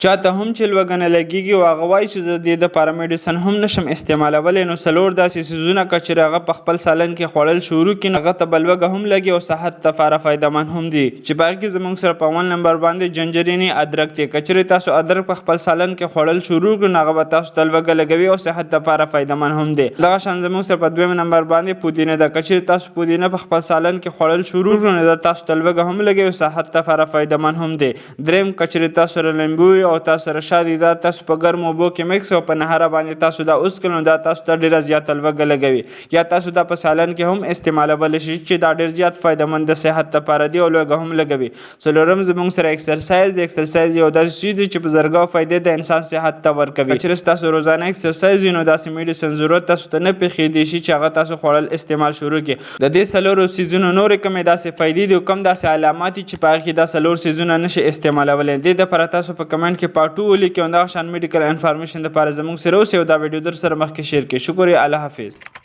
چاته هم چې لوږه نه لګېږي او هغه وایي چې زه د دې دپاره میډیسن هم نشم استعمالولی، نو څلور داسې څیزونه که چېرې هغه په خپل سالن کې خوړل شروع کړي نو هغه ته به لوږه هم لګي او صحت دپاره فایدهمند هم دي، چې په هغې کې زموږ سره په اول نمبر باندې جنجریني ادرک دی. که چېرې تاسو ادرک په خپل سالن کې خوړل شروع کړو نو هغه به تاسو ته لوږه لګوي او صحت دپاره فایدهمند هم دی. دغه شان زموږ سره په دویم نمبر باندې پودینه ده. که چېرې تاسو پودینه په خپل سالن کې خوړل شروع کړو نو دا تاسو ته لوږه هم لګوي او صحت دپاره فایدهمند هم دی. دریم که چېرې تاسو سره لیمبو وي او تاسو سره شات دا تاسو په ګرمو اوبو کې مکس او په نهاره باندې تاسو دا وڅښئ نو دا تاسو ته ډېره زیاته لوږه لګوي. یا تاسو دا په سالن کې هم استعمالولی شئ چې دا ډېر زیات فایدهمند د صحت دپاره دی او لوږه هم لګوي. څلورم زموږ سره اکسرسایز دی. اکسرسایز یو داسې شی دی چې په زرګونه فایدې د انسان صحت ته ورکوي. که چېرې ستاسو روزانه اکسرسایز وي نو داسې میډیسن ضرورت تاسو ته نه پېښېدی شي چې هغه تاسو خوړل استعمال شروع کړي. د دې څلورو څیزونو نورې کومې داسې فایدې دي او کوم داسې علامات دي چې په هغې کې دا څلور څیزونه نشئ استعمالولی. دې دپاره تاسو په کمنټ کې پارت 2 ولیکئ او دغه شان میډیکل انفارمیشن دپاره زموږ سره اوسئ او دا ویډیو در سره مخکې شیر کړئ. شکریه. الله حافظ.